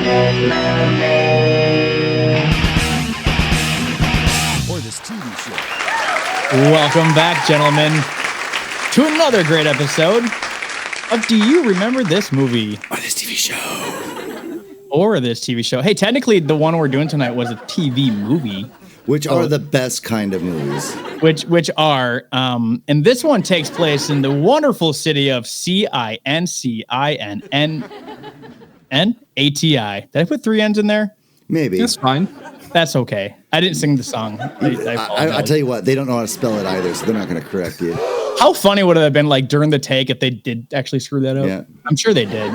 Or this TV show. Welcome back, gentlemen, to another great episode of Do You Remember This Movie? Or this TV show. Or this TV show. Hey, technically, the one we're doing tonight was a TV movie. Which are the best kind of movies. Which are, and this one takes place in the wonderful city of Cincinnati. Did I put 3 N's in there? Maybe. That's fine. That's okay. I didn't sing the song. I tell you what, they don't know how to spell it either, so they're not going to correct you. How funny would it have been like during the take if they did actually screw that up? Yeah. I'm sure they did.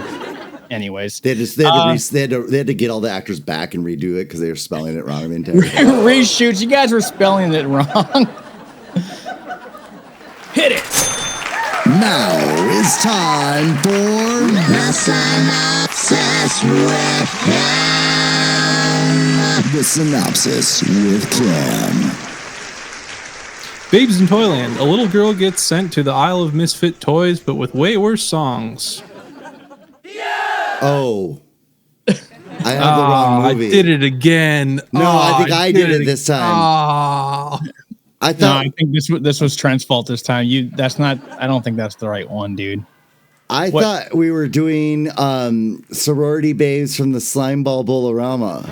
Anyways, They had to get all the actors back and redo it because they were spelling it wrong. reshoots. You guys were spelling it wrong. Hit it. Now it's time for the synopsis with Clem. The synopsis with Clem. Babes in Toyland. A little girl gets sent to the Isle of Misfit Toys, but with way worse songs. Oh. I have the wrong movie. I did it again. No, I think I did it this time. I think this was Trent's fault this time. I don't think that's the right one, dude. I thought we were doing sorority babes from the Slimeball Bolorama.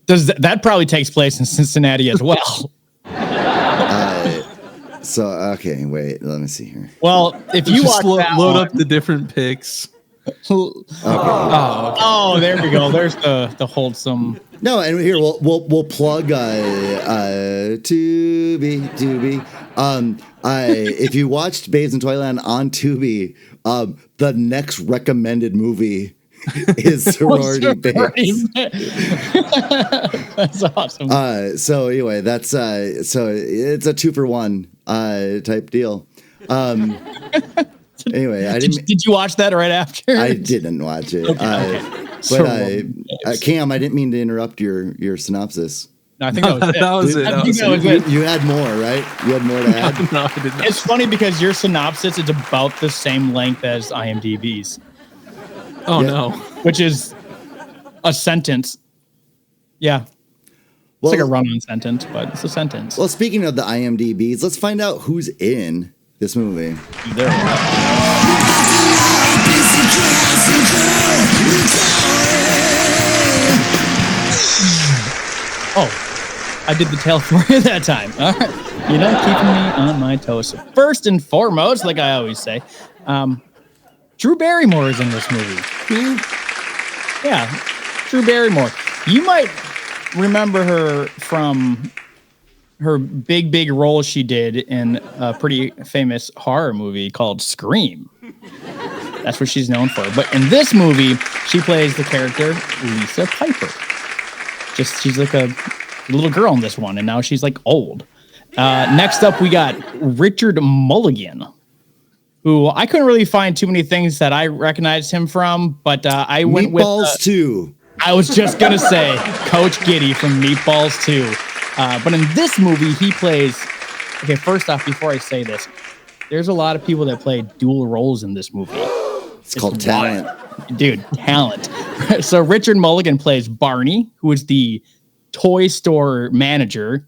That probably takes place in Cincinnati as well. Okay, wait, let me see here. Well, if you just watch load up the different picks. Okay. Oh, there we go. There's the wholesome. No, and here we'll plug Tubi. If you watched Babes in Toyland on Tubi, the next recommended movie is Sorority Babes. That's awesome. So anyway, that's so it's a 2-for-1 type deal. Anyway, Did you watch that right after? I didn't watch it. Okay. Cam, I didn't mean to interrupt your synopsis. No, I think that was it. That was it. You had more, right? You had more to add? No, I did not. It's funny because your synopsis is about the same length as IMDb's. Oh, no. Which is a sentence. Yeah. It's like a run-on sentence, but it's a sentence. Well, speaking of the IMDb's, let's find out who's in this movie. There we go. Oh, I did the tail for you that time. All right. You know, keeping me on my toes. So first and foremost, like I always say, Drew Barrymore is in this movie. Yeah, Drew Barrymore. You might remember her from her big role she did in a pretty famous horror movie called Scream. That's what she's known for. But in this movie, she plays the character Lisa Piper. She's like a little girl in this one, and now she's like old. Next up, we got Richard Mulligan, who I couldn't really find too many things that I recognized him from, but I went Meatballs with 2. I was just gonna say Coach Giddy from Meatballs 2. But in this movie, he plays. Okay, first off, before I say this, there's a lot of people that play dual roles in this movie. It's called talent. Dude, talent. So Richard Mulligan plays Barney, who is the toy store manager.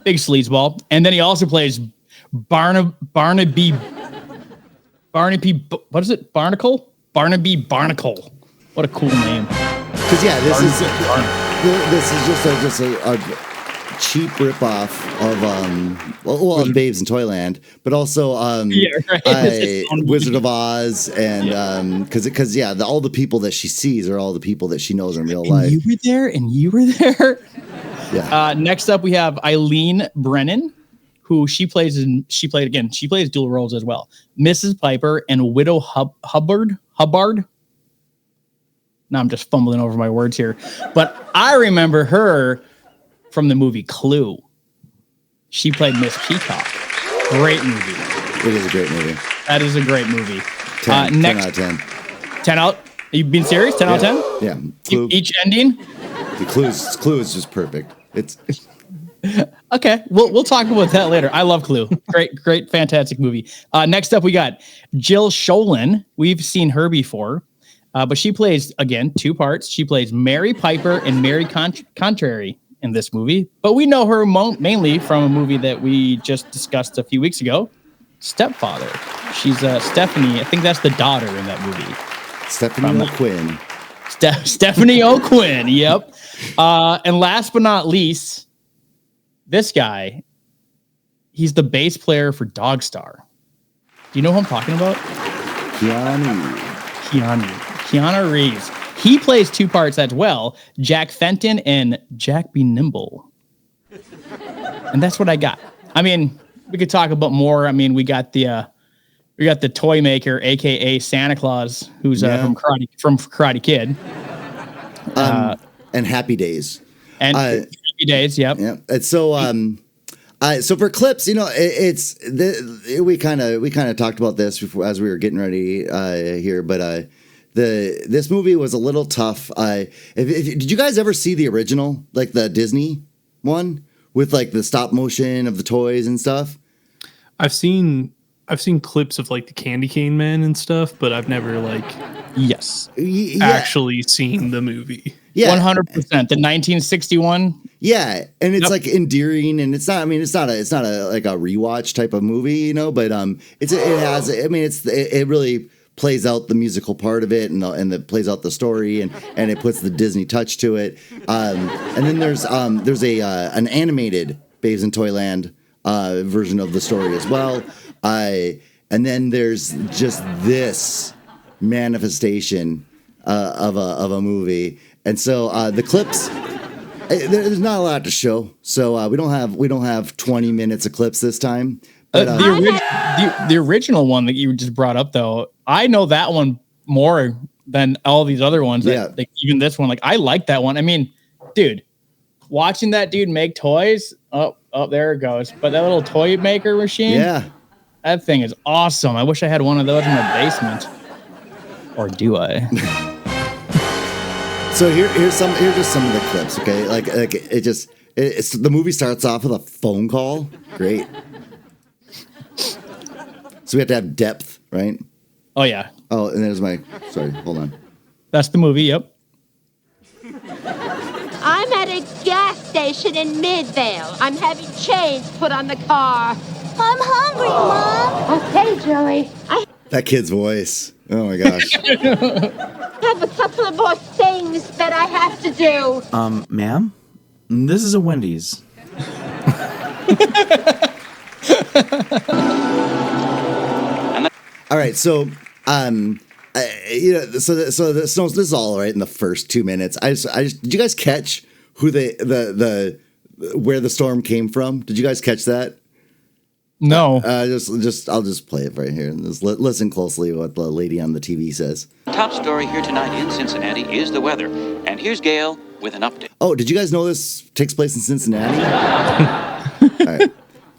Big sleazeball. And then he also plays Barnaby. What is it? Barnacle? Barnaby Barnacle. What a cool name. Because this is just a cheap ripoff of Babes in Toyland, but also Wizard of Oz, and because all the people that she sees are all the people that she knows in real life. You were there, and you were there. Yeah. Next up, we have Eileen Brennan, who she plays dual roles as well. Mrs. Piper and Widow Hubbard. Now I'm just fumbling over my words here, but I remember her from the movie Clue. She played Miss Peacock. Great movie. It is a great movie. That is a great movie. 10 next, out of 10. 10 out? Are you being serious? 10 out of 10? Yeah. Clue, Each ending? the Clue is just perfect. It's okay. We'll talk about that later. I love Clue. Great, fantastic movie. Next up, we got Jill Sholin. We've seen her before. But she plays, again, two parts. She plays Mary Piper and Mary Contrary in this movie. But we know her mainly from a movie that we just discussed a few weeks ago, Stepfather. She's Stephanie. I think that's the daughter in that movie. Stephanie O'Quinn. Stephanie O'Quinn, yep. And last but not least, this guy, he's the bass player for Dogstar. Do you know who I'm talking about? Keanu Reeves. He plays two parts as well, Jack Fenton and Jack Be Nimble. And that's what I got. I mean, we could talk about more. I mean, we got the toy maker, aka Santa Claus, who's from Karate Kid. And Happy Days. And Happy Days, yep. Yeah. And so so for clips, we kind of talked about this before as we were getting ready here, but this movie was a little tough. Did you guys ever see the original, like the Disney one with like the stop motion of the toys and stuff? I've seen clips of like the Candy Cane Men and stuff, but I've never actually seen the movie. Yeah, 100%. The 1961. Yeah, and it's like endearing, and it's not. I mean, it's not a like a rewatch type of movie, but it really plays out the musical part of it, and it plays out the story, and it puts the Disney touch to it. And then there's an animated Babes in Toyland version of the story as well. And then there's just this manifestation of a movie, and so the clips. There's not a lot to show, so we don't have 20 minutes of clips this time. But, the original one that you just brought up, though, I know that one more than all these other ones. Even this one, like I like that one. I mean, dude, watching that dude make toys. Oh, there it goes. But that little toy maker machine, that thing is awesome. I wish I had one of those in my basement. Or do I? So here's just some of the clips, okay? Like it's the movie starts off with a phone call. Great. So we have to have depth, right? Oh yeah. Oh, and there's sorry, hold on. That's the movie, yep. I'm at a gas station in Midvale. I'm having chains put on the car. I'm hungry, Mom. Okay, Joey. That kid's voice. Oh my gosh. I have a couple of more things that I have to do. Ma'am? This is a Wendy's. All right, so this is all right in the first 2 minutes. I just did you guys catch who the where the storm came from? Did you guys catch that? No. I'll just play it right here. Just listen closely to what the lady on the TV says. Top story here tonight in Cincinnati is the weather. And here's Gail with an update. Oh, did you guys know this takes place in Cincinnati?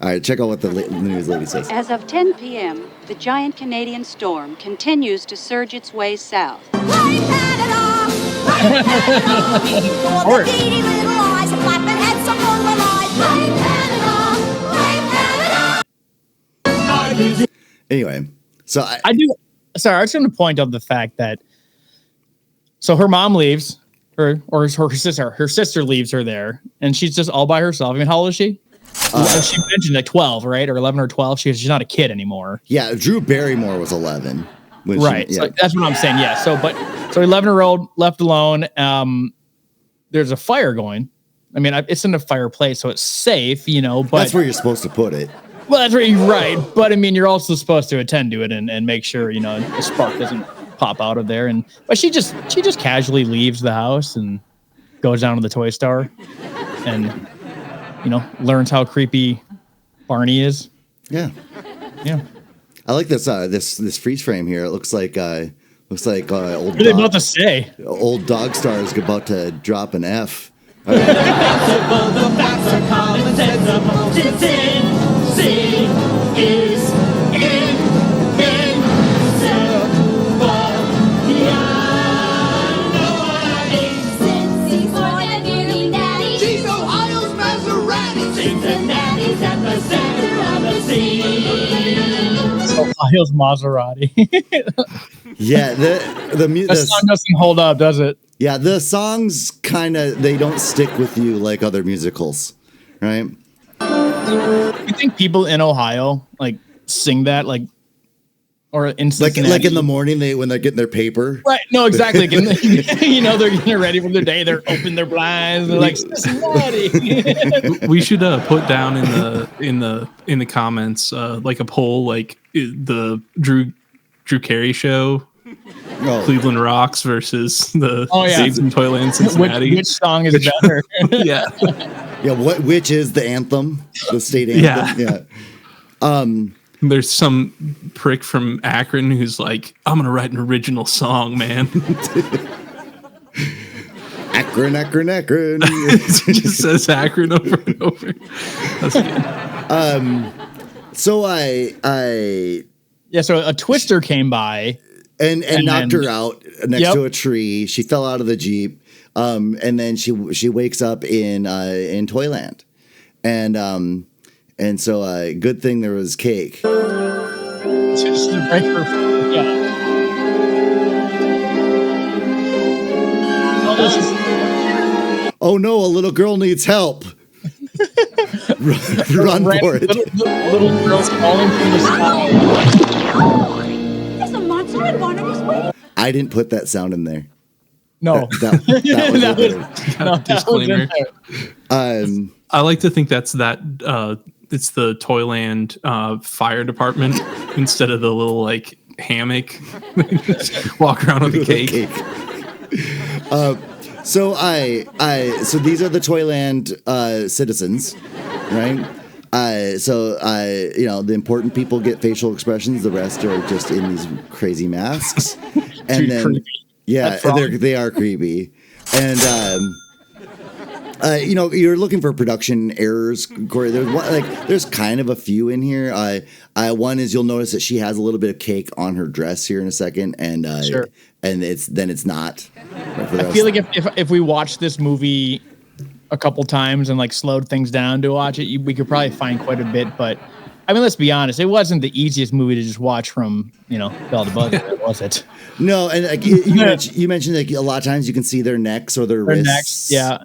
All right, check out what the news lady says. As of 10 p.m., the giant Canadian storm continues to surge its way south. Anyway, so I do. Sorry, I was going to point out the fact that so her mom leaves, her sister leaves her there, and she's just all by herself. I mean, how old is she? She mentioned like 12, right, or 11 or 12. She's not a kid anymore. Yeah, Drew Barrymore was 11. Right, so that's what I'm saying. Yeah, so 11-year-old left alone. There's a fire going. I mean, it's in a fireplace, so it's safe, But that's where you're supposed to put it. Well, that's where you're right. But I mean, you're also supposed to attend to it and make sure, the spark doesn't pop out of there. But she just casually leaves the house and goes down to the toy store and, learns how creepy Barney is. Yeah. Yeah. I like this freeze frame here. It looks like old. What are they about to say? Old Dogstar is about to drop an F. The facts are common sense, the most insane is invincible. Know what I mean? Cincy's more than nearly natty. She's Ohio's Maserati. Cincinnati's at the center of the scene. Ohio's Maserati. Yeah, the song doesn't hold up, does it? Yeah, the songs they don't stick with you like other musicals, right? You think people in Ohio like sing that or in Cincinnati? Like in the morning when they're getting their paper? Right. No, exactly. They're getting ready for their day. They're open their blinds. They're like Cincinnati. We should put down in the comments like a poll, like the Drew Carey show. Cleveland Rocks versus the Babes in Toyland, Cincinnati. Which song is better? Yeah. Yeah, which is the anthem, the state anthem? Yeah. There's some prick from Akron who's like, I'm gonna write an original song, man. Akron. It just says Akron over and over. That's good. So I so a twister came by and knocked her out next to a tree. She fell out of the Jeep. And then she wakes up in Toyland, and so good thing there was cake. Oh no, a little girl needs help. Run for it. Little girls falling from the sky. There's a monster and one of his way. I didn't put that sound in there. No, that was disclaimer. I like to think that's it's the Toyland fire department instead of the little like hammock. Walk around with a cake. So these are the Toyland citizens, right? The important people get facial expressions. The rest are just in these crazy masks, and then creepy. Yeah, they are creepy, and you're looking for production errors, Corey. There's kind of a few in here. One is you'll notice that she has a little bit of cake on her dress here in a second, and sure. And it's not. I feel like if we watch this movie a couple times and like slowed things down to watch it, we could probably find quite a bit. But I mean, let's be honest, it wasn't the easiest movie to just watch from bell to buzzer, was it? No, and like you mentioned like a lot of times you can see their necks or their wrists. Necks,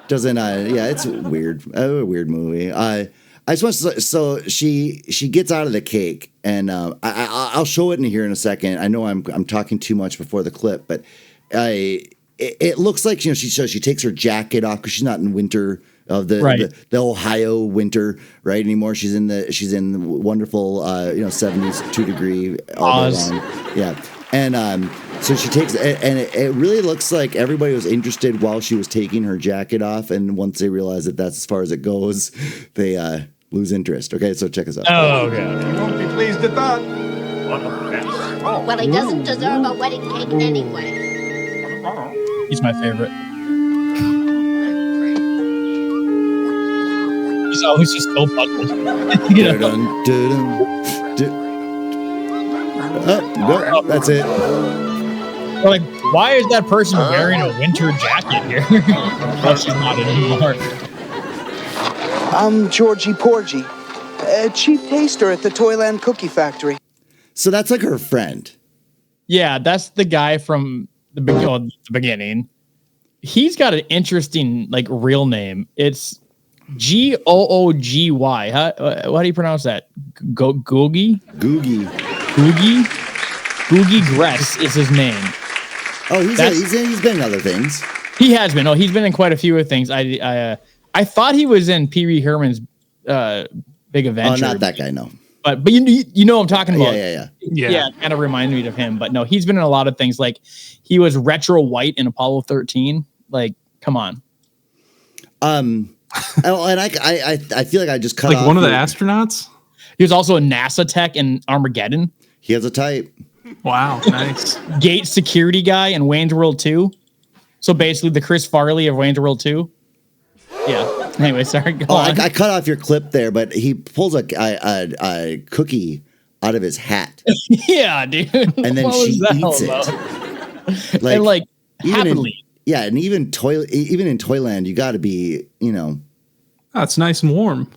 It's weird, a weird movie. I just want to, so she gets out of the cake, and I'll show it in here in a second. I know I'm talking too much before the clip, but it looks like she takes her jacket off because she's not in winter of the Ohio winter right anymore. She's in the wonderful 72 degree all day long. Yeah, and so she takes and it really looks like everybody was interested while she was taking her jacket off, and once they realize that that's as far as it goes, they lose interest. Okay, so check us out. Oh, okay. You won't be pleased at that. Well, he doesn't deserve a wedding cake anyway. He's my favorite. He's always just so buckled. No, that's it. Like, why is that person wearing a winter jacket here? Well, she's not anymore. I'm Georgie Porgy, chief taster at the Toyland Cookie Factory. So that's like her friend. Yeah, that's the guy from the beginning. He's got an interesting real name. It's Googy. How do you pronounce that? Googie Gress is his name. Oh, he's been in other things. He has been. Oh, he's been in quite a few of things. I thought he was in Pee Wee Herman's Big Adventure. Oh, not that guy, no. But you know what I'm talking about. Yeah. Kind of reminded me of him. But no, he's been in a lot of things. Like he was Retro White in Apollo 13. Like, come on. And I feel like I just cut off one of the astronauts. He was also a NASA tech in Armageddon. He has a type. Wow, nice. Gate security guy in Wayne's World 2. So basically the Chris Farley of Wayne's World 2. Yeah. Anyway, sorry. Go on. I cut off your clip there, but he pulls a cookie out of his hat. Yeah, dude. And then she eats it. Happily. And even in Toyland, you got to be, Oh, it's nice and warm.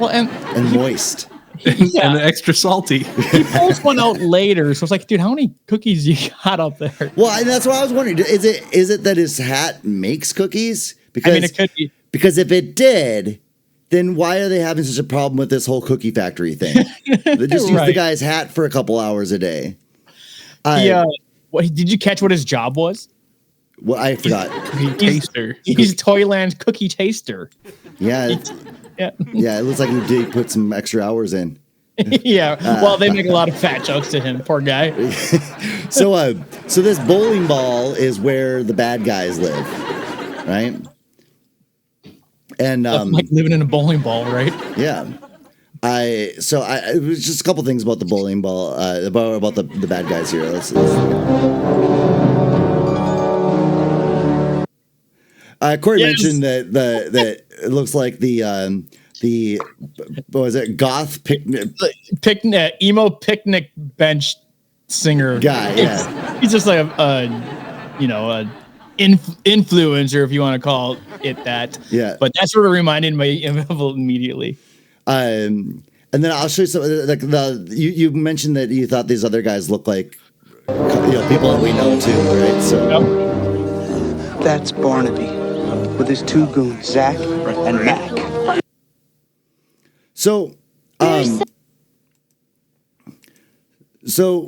Well, and moist. and extra salty. He pulls one out later, so it's like, dude, how many cookies you got up there? Well, and that's what I was wondering. Is it that his hat makes cookies? Because it could be. Because if it did, then why are they having such a problem with this whole cookie factory thing? They just use the guy's hat for a couple hours a day. Did you catch what his job was? Well, I forgot. Taster. He's Toyland cookie taster. Yeah. It looks like he did put some extra hours in. Well, they make a lot of fat jokes to him, poor guy. So this bowling ball is where the bad guys live, right? And like living in a bowling ball, right? Yeah. It was just a couple things about the bowling ball, about the bad guys here. Let's Corey mentioned that it looks like the what was it, goth picnic emo picnic bench singer guy. Yeah, he's just like a influencer, if you want to call it that. Yeah, but that sort of reminded me of immediately. And then I'll show you some. Like you mentioned that you thought these other guys look like people that we know too, right? So that's Barnaby with his two goons, Zach and Mac. So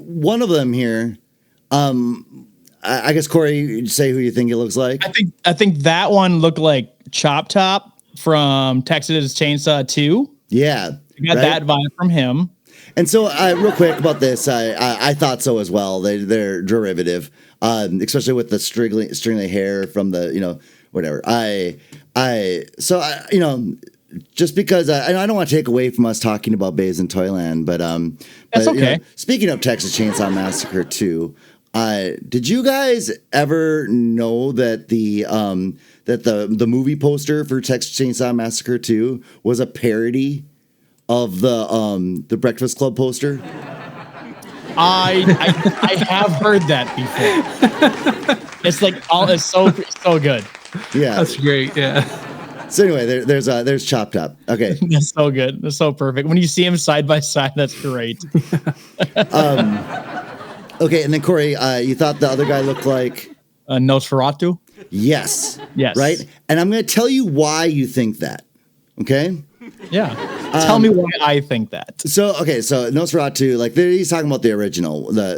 one of them here, I guess Corey, you'd say who you think it looks like. I think that one looked like Chop Top from Texas Chainsaw 2. Yeah, you got that vibe from him. And so, real quick about this, I thought so as well. They're derivative, especially with the stringly hair from the whatever. Just because I don't want to take away from us talking about Bays in Toyland, but that's okay. Speaking of Texas Chainsaw Massacre 2, did you guys ever know that the movie poster for Texas Chainsaw Massacre 2 was a parody of the Breakfast Club poster? I have heard that before. It's like it's so good. Yeah, that's great. Yeah. So anyway, there's Chop Top. Okay, that's so good. That's so perfect. When you see them side by side, that's great. Okay, and then Corey, you thought the other guy looked like Nosferatu? Yes. Right? And I'm going to tell you why you think that. Okay? Yeah. Tell me why I think that. So Nosferatu, like he's talking about the original. Not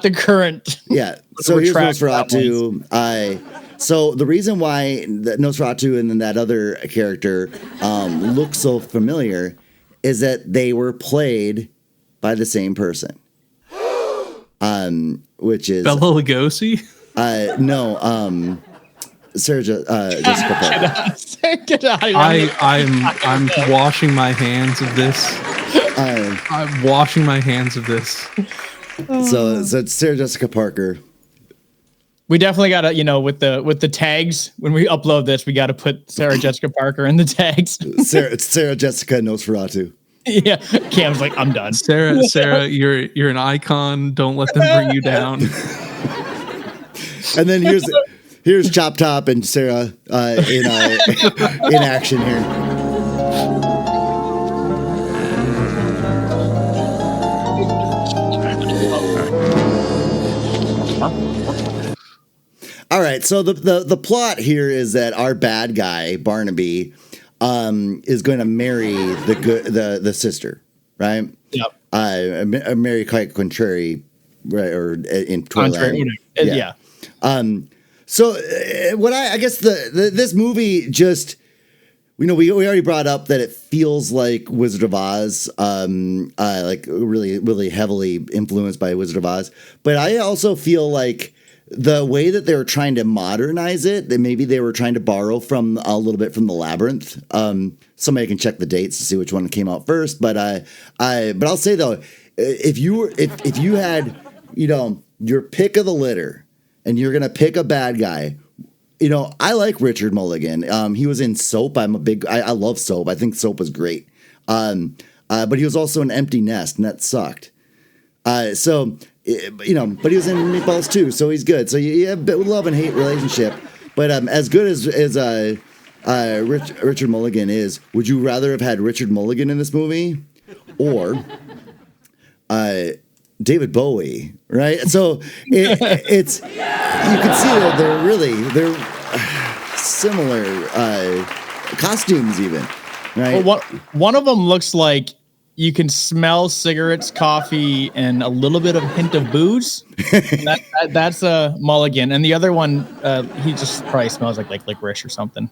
the current. Yeah. So here's Nosferatu. So the reason why Nosferatu and then that other character look so familiar is that they were played by the same person. Which is Bela Lugosi? No, Sarah Jessica Parker. I'm washing my hands of this. I'm washing my hands of this. So it's Sarah Jessica Parker. We definitely gotta, with the tags, when we upload this, we gotta put Sarah Jessica Parker in the tags. It's Sarah Jessica Nosferatu. Yeah, Cam's like, I'm done. Sarah, you're an icon. Don't let them bring you down. And then here's Chop Top and Sarah in action here. All right, so the plot here is that our bad guy Barnaby is going to marry the sister, right? Yep. Marry Kite Contrary, right? Or in Toyland. Yeah. So what I guess this movie just, we already brought up that it feels like Wizard of Oz, like really, really heavily influenced by Wizard of Oz. But I also feel like the way that they were trying to modernize it, that maybe they were trying to borrow from a little bit from the Labyrinth. Somebody can check the dates to see which one came out first. But I'll say though, if you had, your pick of the litter, and you're gonna pick a bad guy, I like Richard Mulligan. He was in Soap. I love Soap. I think Soap was great. But he was also in Empty Nest, and that sucked. But he was in Meatballs too, so he's good. So you have a love and hate relationship. But as good as Richard Mulligan is, would you rather have had Richard Mulligan in this movie or David Bowie, right? So it's, you can see that they're similar costumes even, right? Well, one of them looks like you can smell cigarettes, coffee, and a little bit of hint of booze. That's a Mulligan, and the other one, he just probably smells like licorice or something.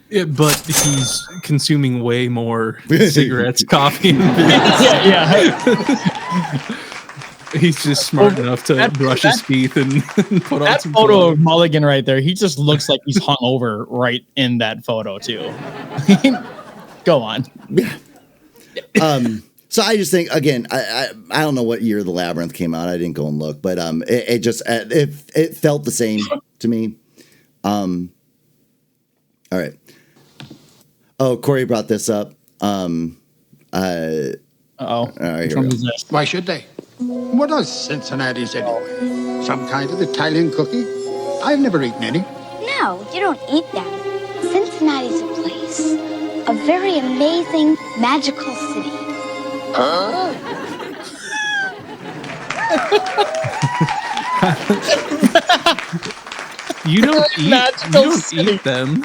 Yeah, but he's consuming way more cigarettes, coffee, and booze. yeah. He's just smart enough to brush his teeth and put on some photo clothes. of Mulligan right there. He just looks like he's hung over right in that photo too. Go on. So I just think, again, I don't know what year The Labyrinth came out. I didn't go and look, but it felt the same to me. All right. Oh, Corey brought this up. Uh-oh. All right, here we go. Why should they? What are Cincinnati's anyway? Some kind of Italian cookie? I've never eaten any. No, you don't eat them. Cincinnati's a place. A very amazing, magical city. Huh? You don't eat them.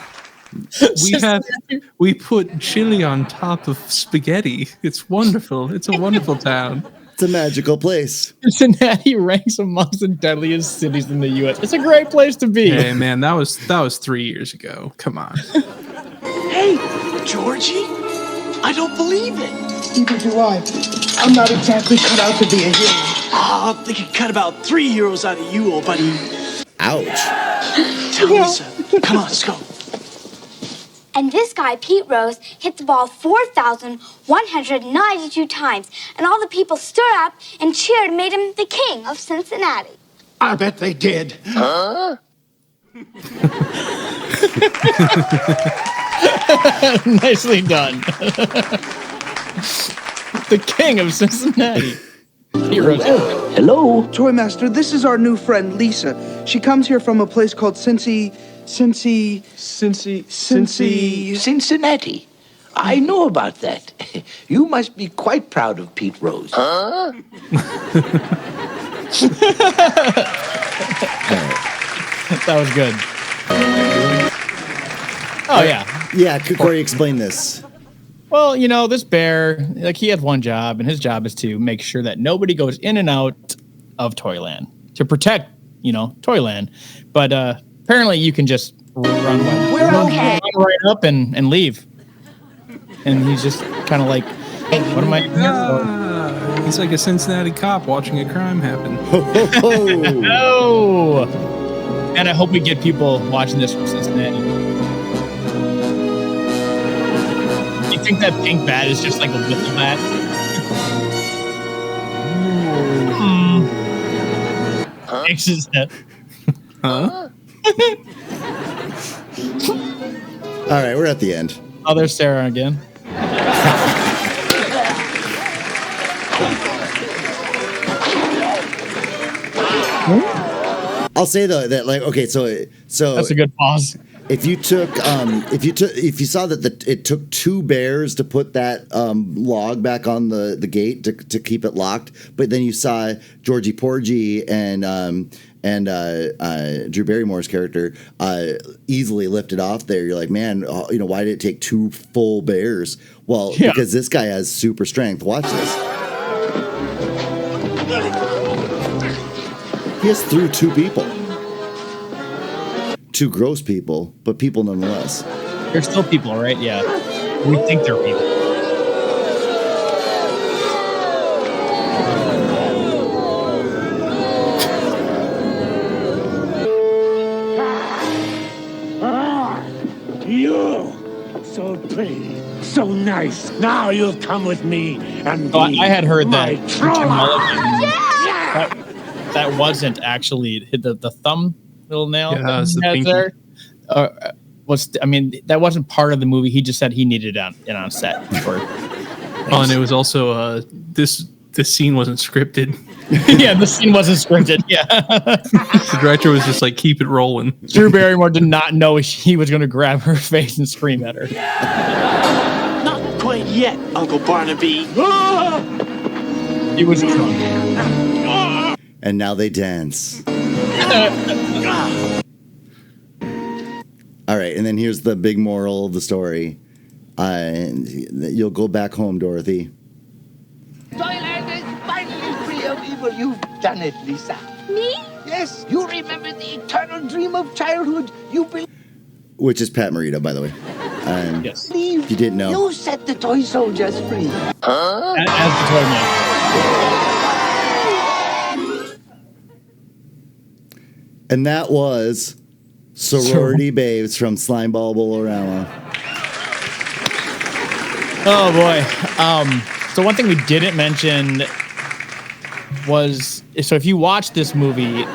We put chili on top of spaghetti. It's wonderful. It's a wonderful town. It's a magical place. Cincinnati ranks amongst the deadliest cities in the U.S. It's a great place to be. Hey man, that was 3 years ago. Come on. Hey, Georgie, I don't believe it. Neither do I. I'm not exactly cut out to be a hero. I'm thinking cut about 3 heroes out of you, old buddy. Ouch. Tell Lisa. Come on, let's go. And this guy, Pete Rose, hit the ball 4,192 times. And all the people stood up and cheered and made him the king of Cincinnati. I bet they did. Huh? Nicely done. The king of Cincinnati. Hello? Toymaster, this is our new friend, Lisa. She comes here from a place called Cincinnati. I know about that. You must be quite proud of Pete Rose. Huh? That was good. Oh, yeah. Yeah, could Corey explain this? Well, this bear, he had one job, and his job is to make sure that nobody goes in and out of Toyland to protect, Toyland. But apparently you can just run right up and leave. And he's just kind of like, what am I here for? He's like a Cincinnati cop watching a crime happen. No! And I hope we get people watching this from Cincinnati. You think that pink bat is just like a wiffle bat? X's head. Huh? All right, we're at the end. Oh, there's Sarah again. I'll say though that so that's a good pause. If you saw that it took two bears to put that log back on the gate to keep it locked, but then you saw Georgie Porgy and Drew Barrymore's character easily lifted off there. You're like, man, why did it take two full bears? Well, because this guy has super strength. Watch this. He has through two people. Two gross people, but people nonetheless. They're still people, right? Yeah. We think they're people. You, so pretty, so nice. Now you'll come with me and I had heard that Yeah! that wasn't actually the thumb little nail the there. That wasn't part of the movie. He just said he needed it on set. And it was also this the scene wasn't scripted. Yeah, the scene wasn't scripted. Yeah. The director was just like, keep it rolling. Drew Barrymore did not know he was going to grab her face and scream at her. Not quite yet, Uncle Barnaby. He was drunk. And now they dance. All right, and then here's the big moral of the story. You'll go back home, Dorothy. Toyland is finally free of evil. You've done it, Lisa. Me? Yes, you remember the eternal dream of childhood. Which is Pat Morita, by the way. Yes. If you didn't know. You set the toy soldiers free. Huh? As the toy man. And that was Sorority Babes from Slimeball Bolorama. Oh boy. So one thing we didn't mention was, so if you watch this movie,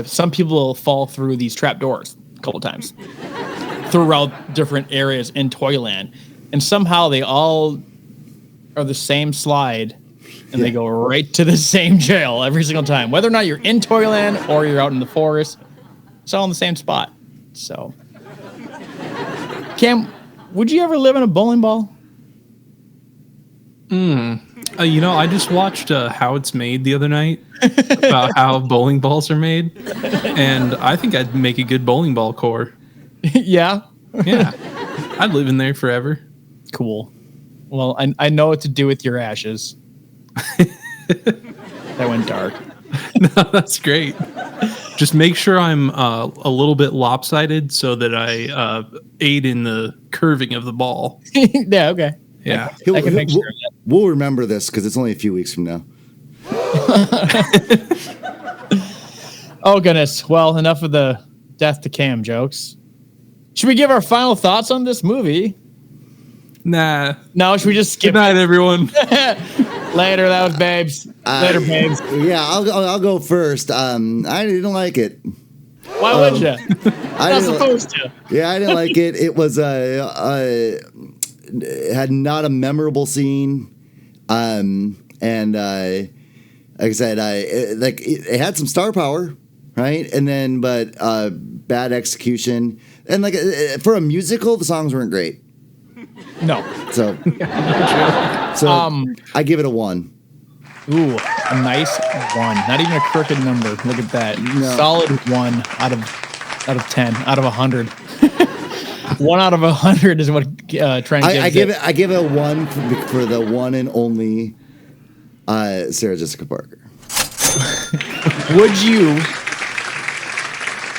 some people fall through these trap doors a couple times throughout different areas in Toyland, and somehow they all are the same slide, and they go right to the same jail every single time. Whether or not you're in Toyland or you're out in the forest, it's all in the same spot. So, Cam, would you ever live in a bowling ball? I just watched How It's Made the other night about how bowling balls are made, and I think I'd make a good bowling ball core. Yeah? Yeah. I'd live in there forever. Cool. Well, I know what to do with your ashes. That went dark. No, that's great. Just make sure I'm a little bit lopsided so that I aid in the curving of the ball. Yeah, okay. Yeah. I can make sure of that. We'll remember this because it's only a few weeks from now. Oh, goodness. Well, enough of the death to Cam jokes. Should we give our final thoughts on this movie? Nah. No, should we just skip Good night, everyone. Later, that was Babes. Later, Babes. Yeah, I'll go first. I didn't like it. Why would you? Not supposed to. Yeah, I didn't like it. It was it had not a memorable scene, and like I said, it had some star power, right? And then, but bad execution, and like for a musical, the songs weren't great. No. So I give it a 1. Ooh, a nice 1. Not even a crooked number. Look at that. No. Solid 1 out of 10, out of 100. 1 out of 100 is what Trent gives I give it a 1 for the one and only Sarah Jessica Parker. Would you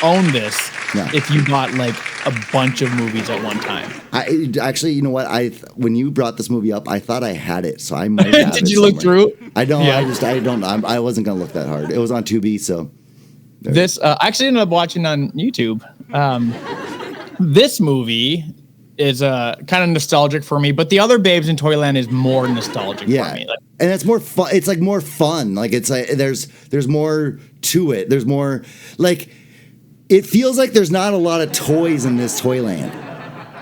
own this No. if you bought like a bunch of movies at one time? Actually, you know what? When you brought this movie up, I thought I had it, so I might have Did it you look somewhere. through? I don't. Yeah. I don't. I wasn't gonna look that hard. It was on Tubi, so. This I actually ended up watching on YouTube. This movie is kind of nostalgic for me, but the other Babes in Toyland is more nostalgic for me. Like, and it's more fun. It's like more fun. Like it's like there's more to it. There's more like it feels like there's not a lot of toys in this Toyland.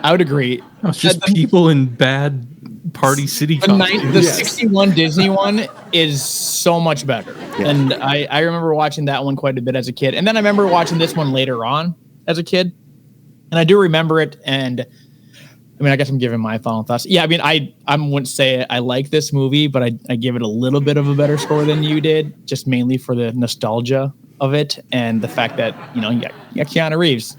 I would agree. Oh, it's just people in bad Party City costumes. The 61 Disney one is so much better. Yeah. And I remember watching that one quite a bit as a kid. And then I remember watching this one later on as a kid. And I do remember it. And I mean, I guess I'm giving my final thoughts. Yeah, I mean, I wouldn't say I like this movie, but I give it a little bit of a better score than you did, just mainly for the nostalgia of it and the fact that, you got Keanu Reeves.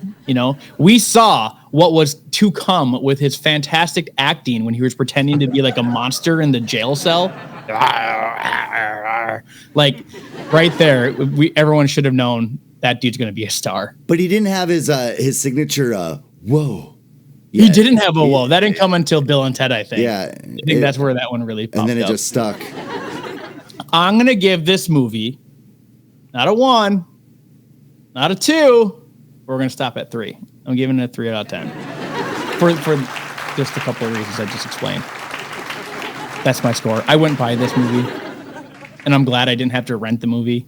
We saw what was to come with his fantastic acting when he was pretending to be like a monster in the jail cell. Like right there, everyone should have known that dude's going to be a star. But he didn't have his signature whoa. He didn't have a whoa. That didn't come until Bill and Ted, I think. Yeah. I think that's where that one really popped up. And then it just stuck. I'm going to give this movie not a 1, not a 2. We're going to stop at 3. I'm giving it a 3 out of 10 for just a couple of reasons I just explained. That's my score. I wouldn't buy this movie, and I'm glad I didn't have to rent the movie.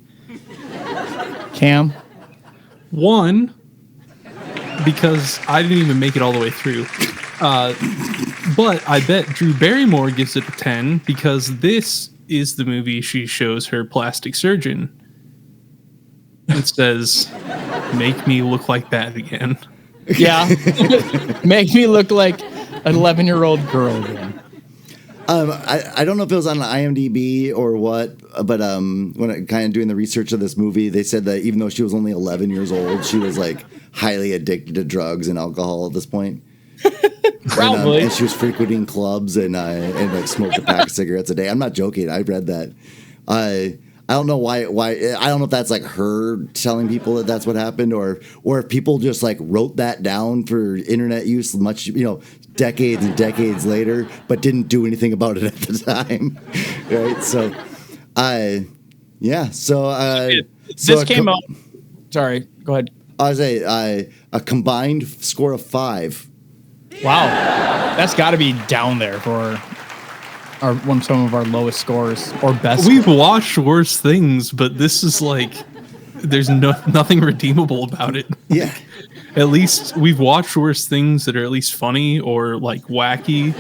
Cam? 1, because I didn't even make it all the way through. But I bet Drew Barrymore gives it a 10 because this is the movie she shows her plastic surgeon. It says, "Make me look like that again." Yeah. Make me look like an 11-year-old girl again. I don't know if it was on IMDb or what, but when I kind of doing the research of this movie, they said that even though she was only 11 years old, she was like highly addicted to drugs and alcohol at this point. Probably. And she was frequenting clubs and like smoked a pack of cigarettes a day. I'm not joking. I read that. I don't know why. I don't know if that's like her telling people that that's what happened, or if people just like wrote that down for internet use much, decades and decades later, but didn't do anything about it at the time. Right. So, this came out. Sorry, go ahead. I was a combined score of 5. Wow, that's got to be down there for some of our lowest scores or best. We've watched worse things, but this is like there's nothing redeemable about it. Yeah. At least we've watched worse things that are at least funny or like wacky.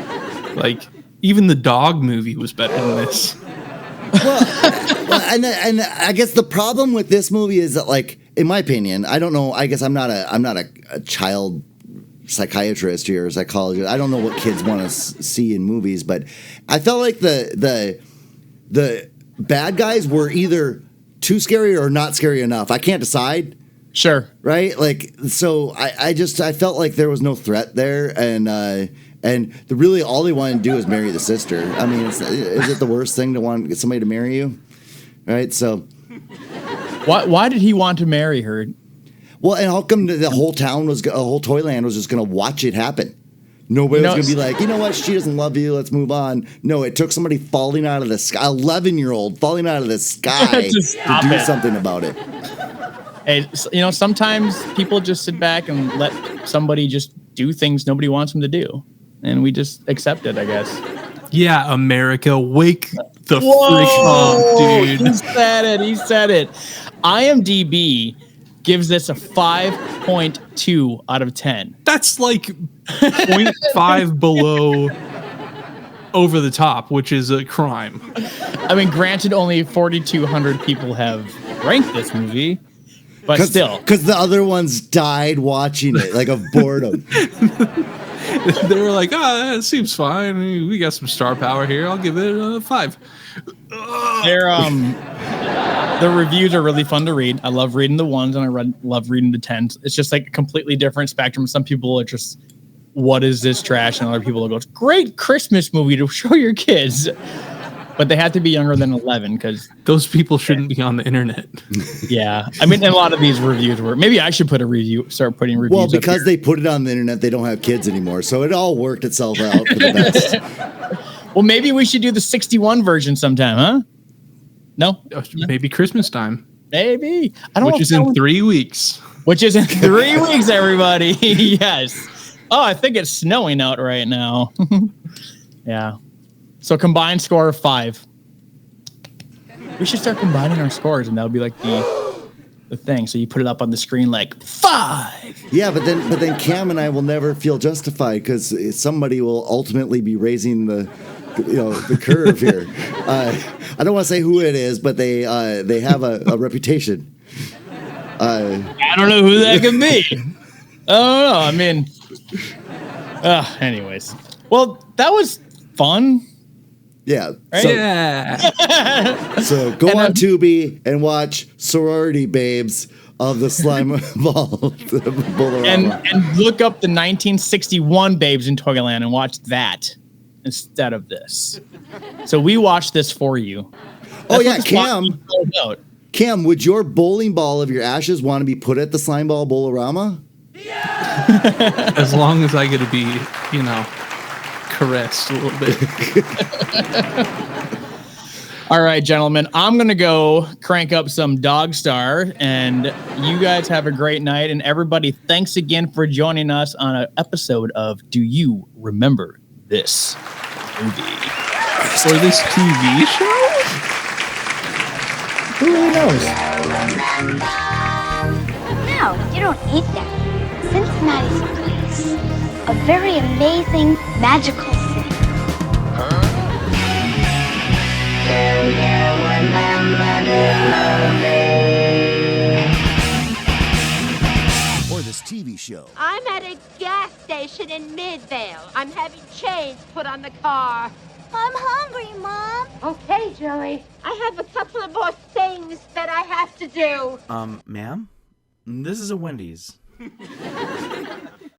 Like even the dog movie was better than this. Well, and I guess the problem with this movie is that, like, in my opinion, I don't know. I guess I'm not a child psychiatrist here or psychologist. I don't know what kids want to see in movies, but I felt like the bad guys were either too scary or not scary enough. I can't decide. Sure. Right? Like, so I felt like there was no threat there, and really all they wanted to do is marry the sister. I mean, is it the worst thing to want somebody to marry you? Right? So why did he want to marry her? Well, and how come the whole Toyland was just going to watch it happen? Nobody was going to be like, you know what, she doesn't love you, let's move on. No, it took somebody falling out of the sky, 11-year-old falling out of the sky to do something about it. Hey, sometimes people just sit back and let somebody just do things nobody wants them to do. And we just accept it, I guess. Yeah, America, wake the freak up, dude. He said it. IMDb gives this a 5.2 out of 10. That's like 0.5 below Over the Top, which is a crime. I mean, granted, only 4,200 people have ranked this movie, but still. Because the other ones died watching it, like of boredom. They were like, it seems fine. We got some star power here. I'll give it a 5. The reviews are really fun to read. I love reading the ones, and I love reading the 10s. It's just like a completely different spectrum. Some people are just, what is this trash? And other people will go, it's a great Christmas movie to show your kids. But they have to be younger than 11 because those people shouldn't be on the internet. Yeah. I mean, and a lot of these reviews were, maybe I should start putting reviews. Well, because they put it on the internet, they don't have kids anymore. So it all worked itself out for the best. Well, maybe we should do the 61 version sometime, huh? No? Maybe Christmas time. Maybe. Which is in 3 weeks. Which is in 3 weeks, everybody. Yes. Oh, I think it's snowing out right now. Yeah. So combined score of 5. We should start combining our scores, and that'll be like the thing. So you put it up on the screen like 5. Yeah, but then Cam and I will never feel justified because somebody will ultimately be raising the curve here. I don't want to say who it is, but they have a reputation. I don't know who that could be. I don't know. I mean, anyways. Well, that was fun. Yeah. Right? So, yeah. So go on Tubi and watch Sorority Babes of the Slime Ball. and look up the 1961 Babes in Toyland and watch that instead of this. So we watched this for you. That's Cam, would your bowling ball of your ashes want to be put at the Slime Ball Bowl-orama? As long as I get to be, caressed a little bit. All right, gentlemen, I'm going to go crank up some Dog Star, and you guys have a great night. And everybody, thanks again for joining us on an episode of Do You Remember This Movie? Or this TV show? Who really knows? No, you don't eat that. Cincinnati's a place. A very amazing, magical city. Or this TV show. I'm at a gas station in Midvale. I'm having chains put on the car. I'm hungry, Mom. Okay, Joey. I have a couple of more things that I have to do. Ma'am? This is a Wendy's.